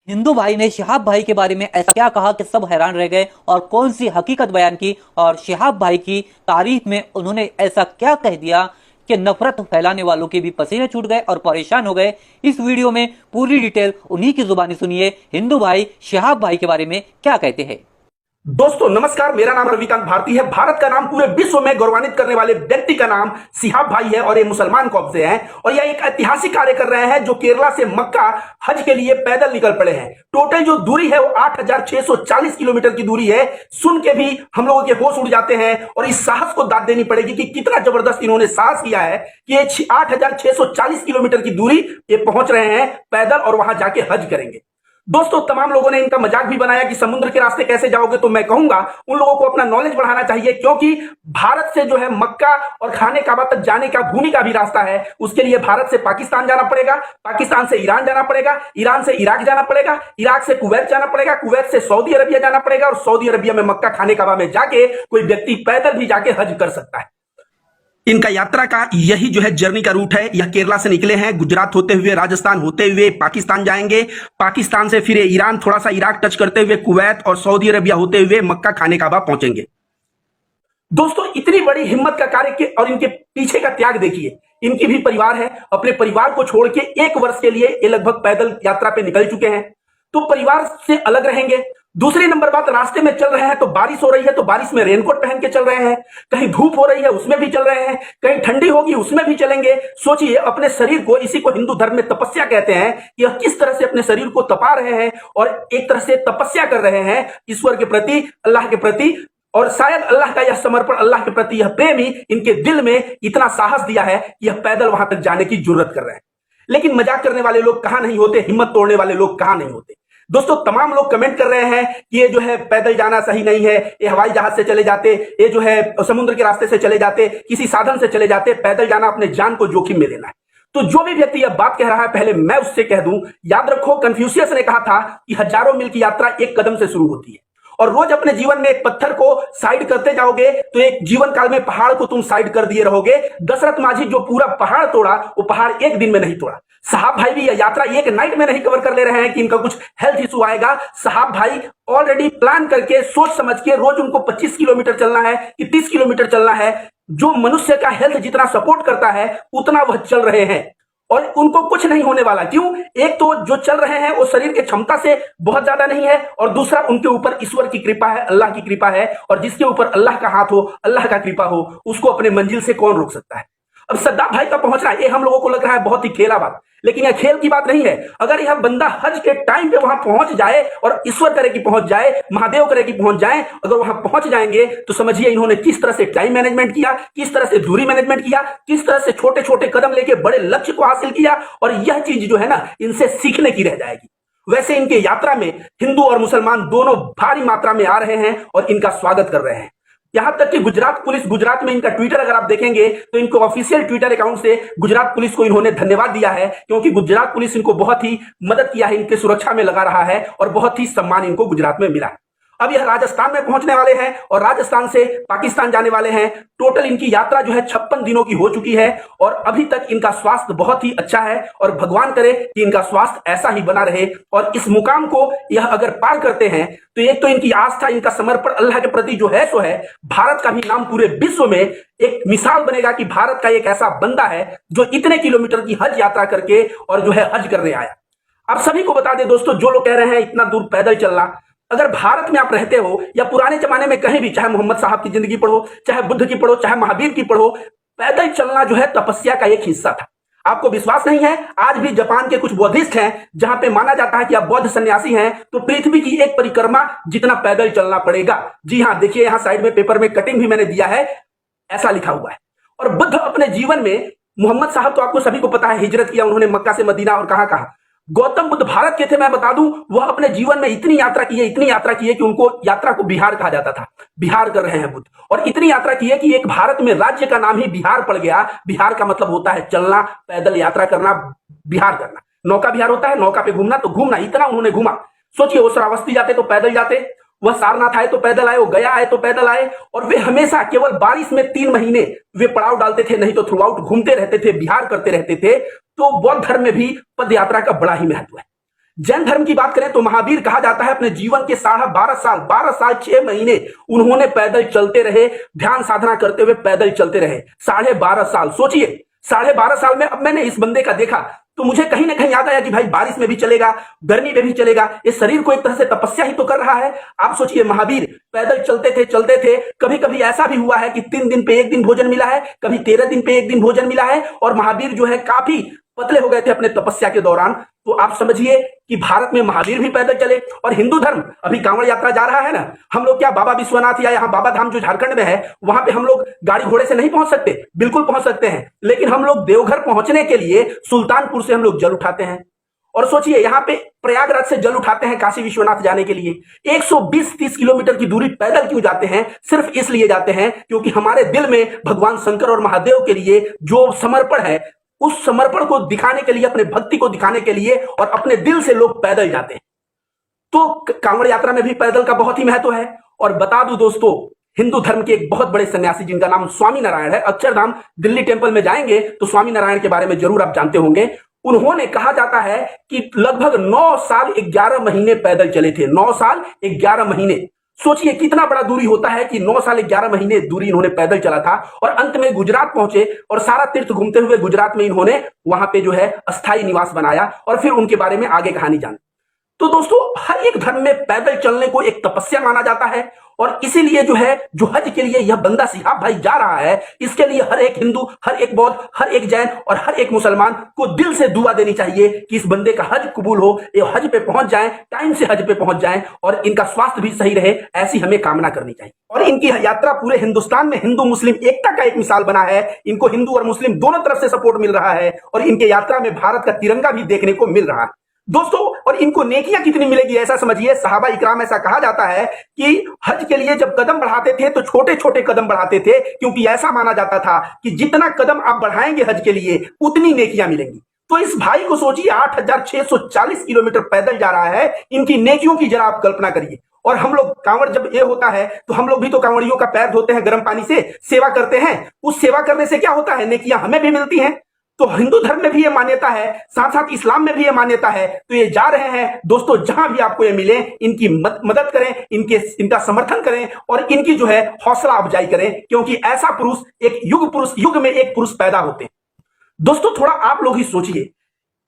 हिंदू भाई ने शिहाब भाई के बारे में ऐसा क्या कहा कि सब हैरान रह गए और कौन सी हकीकत बयान की और शिहाब भाई की तारीफ में उन्होंने ऐसा क्या कह दिया कि नफरत फैलाने वालों के भी पसीने छूट गए और परेशान हो गए। इस वीडियो में पूरी डिटेल उन्हीं की जुबानी सुनिए, हिंदू भाई शिहाब भाई के बारे में क्या कहते हैं। दोस्तों नमस्कार, मेरा नाम रविकांत भारती है। भारत का नाम पूरे विश्व में गौरवान्वित करने वाले व्यक्ति का नाम शिहाब भाई है और ये मुसलमान कौम से हैं और यह एक ऐतिहासिक कार्य कर रहे हैं जो केरला से मक्का हज के लिए पैदल निकल पड़े हैं। टोटल जो दूरी है वो 8,640 किलोमीटर की दूरी है। सुन के भी हम लोगों के होश उड़ जाते हैं और इस साहस को दाद देनी पड़ेगी कि कितना जबरदस्त इन्होंने साहस किया है कि ये 8,640 किलोमीटर की दूरी ये पहुंच रहे हैं पैदल और वहां जाके हज करेंगे। दोस्तों तमाम लोगों ने इनका मजाक भी बनाया कि समुद्र के रास्ते कैसे जाओगे, तो मैं कहूंगा उन लोगों को अपना नॉलेज बढ़ाना चाहिए, क्योंकि भारत से जो है मक्का और खाने काबा तक जाने का भूमि का भी रास्ता है। उसके लिए भारत से पाकिस्तान जाना पड़ेगा, पाकिस्तान से ईरान जाना पड़ेगा, ईरान से इराक जाना पड़ेगा, इराक से कुवैत जाना पड़ेगा, कुवैत से सऊदी अरबिया जाना पड़ेगा और सऊदी अरबिया में मक्का खाने काबा में जाके कोई व्यक्ति पैदल भी जाके हज कर सकता है। इनका यात्रा का यही जो है जर्नी का रूट है। यह केरला से निकले हैं, गुजरात होते हुए राजस्थान होते हुए पाकिस्तान जाएंगे, पाकिस्तान से फिर ईरान, थोड़ा सा इराक टच करते हुए कुवैत और सऊदी अरबिया होते हुए मक्का खाने काबा पहुंचेंगे। दोस्तों इतनी बड़ी हिम्मत का कार्य के और इनके पीछे का त्याग देखिए। इनकी भी परिवार है, अपने परिवार को छोड़ के 1 वर्ष के लिए ये लगभग पैदल यात्रा पे निकल चुके हैं, तो परिवार से अलग रहेंगे। दूसरी नंबर बात, रास्ते में चल रहे हैं तो बारिश हो रही है, तो बारिश में रेनकोट पहन के चल रहे हैं, कहीं धूप हो रही है उसमें भी चल रहे हैं, कहीं ठंडी होगी उसमें भी चलेंगे। सोचिए अपने शरीर को, इसी को हिंदू धर्म में तपस्या कहते हैं, यह किस तरह से अपने शरीर को तपा रहे हैं और एक तरह से तपस्या कर रहे हैं ईश्वर के प्रति, अल्लाह के प्रति। और शायद अल्लाह का यह समर्पण, अल्लाह के प्रति यह प्रेम ही इनके दिल में इतना साहस दिया है कि यह पैदल वहां तक जाने की जरूरत कर रहे हैं। लेकिन मजाक करने वाले लोग कहां नहीं होते, हिम्मत तोड़ने वाले लोग कहां नहीं होते। दोस्तों तमाम लोग कमेंट कर रहे हैं कि ये जो है पैदल जाना सही नहीं है, ये हवाई जहाज से चले जाते, ये जो है समुद्र के रास्ते से चले जाते, किसी साधन से चले जाते। पैदल जाना अपने जान को जोखिम में लेना है। तो जो भी व्यक्ति यह बात कह रहा है, पहले मैं उससे कह दूं, याद रखो कन्फ्यूशियस ने कहा था कि हजारों मील की यात्रा एक कदम से शुरू होती है और रोज अपने जीवन में एक पत्थर को साइड करते जाओगे तो एक जीवन काल में पहाड़ को तुम साइड कर दिए रहोगे। दशरथ माझी जो पूरा पहाड़ तोड़ा, वो पहाड़ एक दिन में नहीं तोड़ा। साहब भाई भी यह यात्रा एक नाइट में नहीं कवर कर ले रहे हैं कि इनका कुछ हेल्थ इशू आएगा। साहब भाई ऑलरेडी प्लान करके, सोच समझ के, रोज उनको 25 किलोमीटर चलना है कि 30 किलोमीटर चलना है। जो मनुष्य का हेल्थ जितना सपोर्ट करता है उतना वह चल रहे हैं और उनको कुछ नहीं होने वाला। क्यों? एक तो जो चल रहे हैं वो शरीर की क्षमता से बहुत ज्यादा नहीं है और दूसरा उनके ऊपर ईश्वर की कृपा है, अल्लाह की कृपा है। और जिसके ऊपर अल्लाह का हाथ हो, अल्लाह का कृपा हो, उसको अपने मंजिल से कौन रोक सकता है। अब सद्दाम भाई का पहुंचना ये हम लोगों को लग रहा है बहुत ही खेला बात, लेकिन यह खेल की बात नहीं है। अगर यह बंदा हज के टाइम पे वहां पहुंच जाए और ईश्वर करे कि पहुंच जाए, महादेव करे कि पहुंच जाए, अगर वहां पहुंच जाएंगे तो समझिए इन्होंने किस तरह से टाइम मैनेजमेंट किया, किस तरह से दूरी मैनेजमेंट किया, किस तरह से छोटे छोटे कदम लेके बड़े लक्ष्य को हासिल किया। और यह चीज जो है ना, इनसे सीखने की रह जाएगी। वैसे इनके यात्रा में हिंदू और मुसलमान दोनों भारी मात्रा में आ रहे हैं और इनका स्वागत कर रहे हैं। यहां तक कि गुजरात पुलिस, गुजरात में इनका ट्विटर अगर आप देखेंगे तो इनको ऑफिशियल ट्विटर अकाउंट से गुजरात पुलिस को इन्होंने धन्यवाद दिया है, क्योंकि गुजरात पुलिस इनको बहुत ही मदद किया है, इनके सुरक्षा में लगा रहा है और बहुत ही सम्मान इनको गुजरात में मिला है। अब यह राजस्थान में पहुंचने वाले हैं और राजस्थान से पाकिस्तान जाने वाले हैं। टोटल इनकी यात्रा जो है 56 दिनों की हो चुकी है और अभी तक इनका स्वास्थ्य बहुत ही अच्छा है और भगवान करे कि इनका स्वास्थ्य ऐसा ही बना रहे और इस मुकाम को यह अगर पार करते हैं तो एक तो इनकी आस्था, इनका समर्पण अल्लाह के प्रति जो है सो है, भारत का भी नाम पूरे विश्व में एक मिसाल बनेगा कि भारत का एक ऐसा बंदा है जो इतने किलोमीटर की हज यात्रा करके और जो है हज करने आया। आप सभी को बता दें दोस्तों, जो लोग कह रहे हैं इतना दूर पैदल चलना, अगर भारत में आप रहते हो या पुराने जमाने में कहीं भी, चाहे मोहम्मद साहब की जिंदगी पढ़ो, चाहे बुद्ध की पढ़ो, चाहे महावीर की पढ़ो, पैदल चलना जो है तपस्या का एक हिस्सा था। आपको विश्वास नहीं है? आज भी जापान के कुछ बौद्धिस्ट हैं जहां पे माना जाता है कि आप बौद्ध सन्यासी हैं तो पृथ्वी की एक परिक्रमा जितना पैदल चलना पड़ेगा। जी हां, देखिए यहां साइड में पेपर में कटिंग भी मैंने दिया है, ऐसा लिखा हुआ है। और बुद्ध अपने जीवन में, मोहम्मद साहब तो आपको सभी को पता है हिजरत किया उन्होंने मक्का से मदीना और कहां कहां। गौतम बुद्ध भारत के थे, मैं बता दूं, वह अपने जीवन में इतनी यात्रा की है, इतनी यात्रा की है कि उनको यात्रा को बिहार कहा जाता था। बिहार कर रहे हैं बुद्ध, और इतनी यात्रा की है कि एक भारत में राज्य का नाम ही बिहार पड़ गया। बिहार का मतलब होता है चलना, पैदल यात्रा करना, बिहार करना। नौका बिहार होता है, नौका पे घूमना, तो घूमना, इतना उन्होंने घूमा। सोचिए वो श्रावस्ती जाते तो पैदल जाते, वह सारनाथ आए तो पैदल आए, वो गया आए तो पैदल आए, और वे हमेशा केवल बारिश में 3 महीने वे पड़ाव डालते थे, नहीं तो थ्रू आउट घूमते रहते थे, बिहार करते रहते थे। तो बौद्ध धर्म में भी पद यात्रा का बड़ा ही महत्व है। जैन धर्म की बात करें तो महावीर कहा जाता है अपने जीवन के 12.5 साल 6 महीने उन्होंने पैदल चलते रहे, ध्यान साधना करते हुए पैदल चलते रहे 12.5 साल। सोचिए 12.5 साल में अब मैंने इस बंदे का देखा तो मुझे कहीं ना कहीं याद आया कि भाई बारिश में भी चलेगा, गर्मी में भी चलेगा, इस शरीर को एक तरह से तपस्या ही तो कर रहा है। आप सोचिए महावीर पैदल चलते थे। कभी कभी ऐसा भी हुआ है कि 3 दिन पे 1 दिन भोजन मिला है, कभी 13 दिन पे 1 दिन भोजन मिला है, और महावीर जो है काफी पतले हो गए थे अपने तपस्या के दौरान। तो आप समझिए कि भारत में महावीर भी पैदल चले। और हिंदू धर्म अभी कांवड़ यात्रा जा रहा है ना, हम लोग क्या बाबा विश्वनाथ या यहाँ बाबा धाम जो झारखंड में है वहां पे हम लोग गाड़ी घोड़े से नहीं पहुंच सकते? बिल्कुल पहुंच सकते हैं, लेकिन हम लोग देवघर पहुंचने के लिए सुल्तानपुर से हम लोग जल उठाते हैं। और सोचिए यहाँ पे प्रयागराज से जल उठाते हैं काशी विश्वनाथ जाने के लिए। 120-30 किलोमीटर की दूरी पैदल क्यों जाते हैं? सिर्फ इसलिए जाते हैं क्योंकि हमारे दिल में भगवान शंकर और महादेव के लिए जो समर्पण है, उस समर्पण को दिखाने के लिए, अपने भक्ति को दिखाने के लिए और अपने दिल से लोग पैदल जाते हैं। तो कांवड़ यात्रा में भी पैदल का बहुत ही महत्व है। और बता दूं दोस्तों, हिंदू धर्म के एक बहुत बड़े सन्यासी जिनका नाम स्वामी नारायण है, अक्षरधाम दिल्ली टेंपल में जाएंगे तो स्वामी नारायण के बारे में जरूर आप जानते होंगे। उन्होंने कहा जाता है कि लगभग 9 साल 11 महीने पैदल चले थे। 9 साल 11 महीने, सोचिए कितना बड़ा दूरी होता है कि 9 साल 11 महीने दूरी इन्होंने पैदल चला था। और अंत में गुजरात पहुंचे और सारा तीर्थ घूमते हुए गुजरात में इन्होंने वहां पे जो है अस्थायी निवास बनाया। और फिर उनके बारे में आगे कहानी जान। तो दोस्तों हर एक धर्म में पैदल चलने को एक तपस्या माना जाता है। और इसीलिए जो है जो हज के लिए यह बंदा सिहाब भाई जा रहा है, इसके लिए हर एक हिंदू, हर एक बौद्ध, हर एक जैन और हर एक मुसलमान को दिल से दुआ देनी चाहिए कि इस बंदे का हज कबूल हो, ये हज पे पहुंच जाएं, टाइम से हज पे पहुंच जाएं और इनका स्वास्थ्य भी सही रहे, ऐसी हमें कामना करनी चाहिए। और इनकी यात्रा पूरे हिंदुस्तान में हिंदू मुस्लिम एकता का एक मिसाल बना है। इनको हिंदू और मुस्लिम दोनों तरफ से सपोर्ट मिल रहा है और इनके यात्रा में भारत का तिरंगा भी देखने को मिल रहा है दोस्तों। और इनको नेकियां कितनी मिलेगी ऐसा समझिए, सहाबा इकराम, ऐसा कहा जाता है कि हज के लिए जब कदम बढ़ाते थे तो छोटे छोटे कदम बढ़ाते थे, क्योंकि ऐसा माना जाता था कि जितना कदम आप बढ़ाएंगे हज के लिए उतनी नेकियां मिलेंगी। तो इस भाई को सोचिए 8640 किलोमीटर पैदल जा रहा है, इनकी नेकियों की जरा आप कल्पना करिए। और हम लोग कांवड़ जब ये होता है तो हम लोग भी तो कांवड़ियों का पैर धोते हैं गर्म पानी से, सेवा करते हैं। उस सेवा करने से क्या होता है? नेकियां हमें भी मिलती हैं। तो हिंदू धर्म में भी ये मान्यता है, साथ साथ इस्लाम में भी ये मान्यता है। तो ये जा रहे हैं दोस्तों, जहां भी आपको ये मिले इनकी मदद करें, इनका समर्थन करें और इनकी जो है हौसला अफजाई करें, क्योंकि ऐसा पुरुष एक युग में एक पुरुष पैदा होते हैं। दोस्तों थोड़ा आप लोग ही सोचिए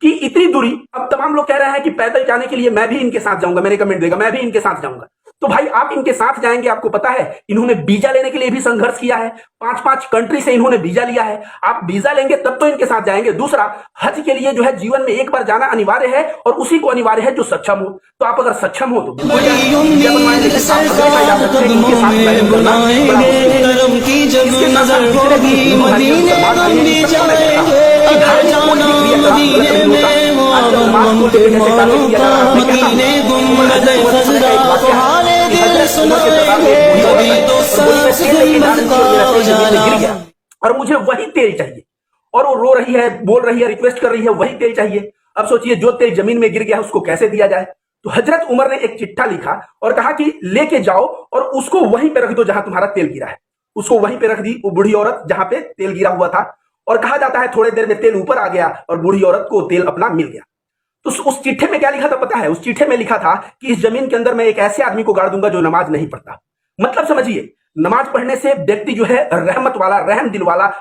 कि इतनी दूरी, अब तमाम लोग कह रहे हैं कि पैदल जाने के लिए मैं भी इनके साथ जाऊंगा, मैंने कमेंट देगा मैं भी इनके साथ जाऊंगा। तो भाई आप इनके साथ जाएंगे, आपको पता है इन्होंने वीजा लेने के लिए भी संघर्ष किया है, 5-5 कंट्री से इन्होंने वीजा लिया है। आप वीजा लेंगे तब तो इनके साथ जाएंगे। दूसरा, हज के लिए जो है जीवन में एक बार जाना अनिवार्य है और उसी को अनिवार्य है जो सक्षम हो। तो आप अगर सक्षम हो तो वीजा बनवाएंगे, इनके साथ और मुझे वही तेल चाहिए। और वो रो रही है, बोल रही है, रिक्वेस्ट कर रही है, वही तेल चाहिए। अब सोचिए जो तेल जमीन में गिर गया है उसको कैसे दिया जाए। तो हजरत उमर ने एक चिट्ठा लिखा और कहा कि लेके जाओ और उसको वहीं पे रख दो जहां तुम्हारा तेल गिरा है। उसको वहीं पे रख दी वो बूढ़ी औरत जहां पे तेल गिरा हुआ था। और कहा जाता है थोड़ी देर में तेल ऊपर आ गया और बूढ़ी औरत को तेल अपना मिल गया। तो उस चिट्ठे में क्या लिखा था पता है? उस चिट्ठे में लिखा था कि इस जमीन के अंदर मैं एक ऐसे आदमी को गाड़ दूंगा जो नमाज नहीं पढ़ता। मतलब समझिए, नमाज पढ़ने से व्यक्ति जो है रहमत वाला, रहम दिल वाला,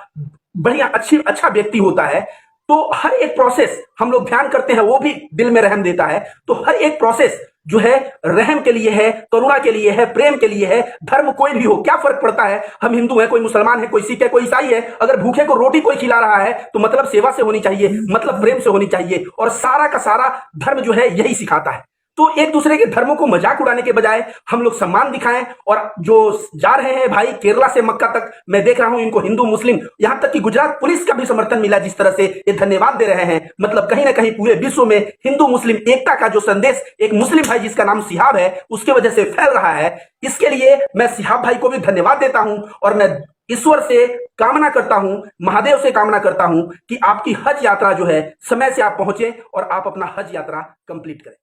बढ़िया अच्छा व्यक्ति होता है। तो हर एक प्रोसेस हम लोग ध्यान करते हैं, वो भी दिल में रहम देता है। तो हर एक प्रोसेस जो है रहम के लिए है, करुणा के लिए है, प्रेम के लिए है। धर्म कोई भी हो, क्या फर्क पड़ता है? हम हिंदू हैं, कोई मुसलमान है, कोई सिख है, कोई ईसाई है। अगर भूखे को रोटी कोई खिला रहा है तो मतलब सेवा से होनी चाहिए, मतलब प्रेम से होनी चाहिए। और सारा का सारा धर्म जो है यही सिखाता है। तो एक दूसरे के धर्मों को मजाक उड़ाने के बजाय हम लोग सम्मान दिखाएं। और जो जा रहे हैं भाई केरला से मक्का तक, मैं देख रहा हूं इनको हिंदू मुस्लिम, यहां तक कि गुजरात पुलिस का भी समर्थन मिला, जिस तरह से ये धन्यवाद दे रहे हैं। मतलब कहीं ना कहीं पूरे विश्व में हिंदू मुस्लिम एकता का जो संदेश एक मुस्लिम भाई जिसका नाम सिहाब है उसके वजह से फैल रहा है। इसके लिए मैं सिहाब भाई को भी धन्यवाद देता हूं और मैं ईश्वर से कामना करता हूं, महादेव से कामना करता हूं कि आपकी हज यात्रा जो है समय से आप पहुंचे और आप अपना हज यात्रा कंप्लीट करें।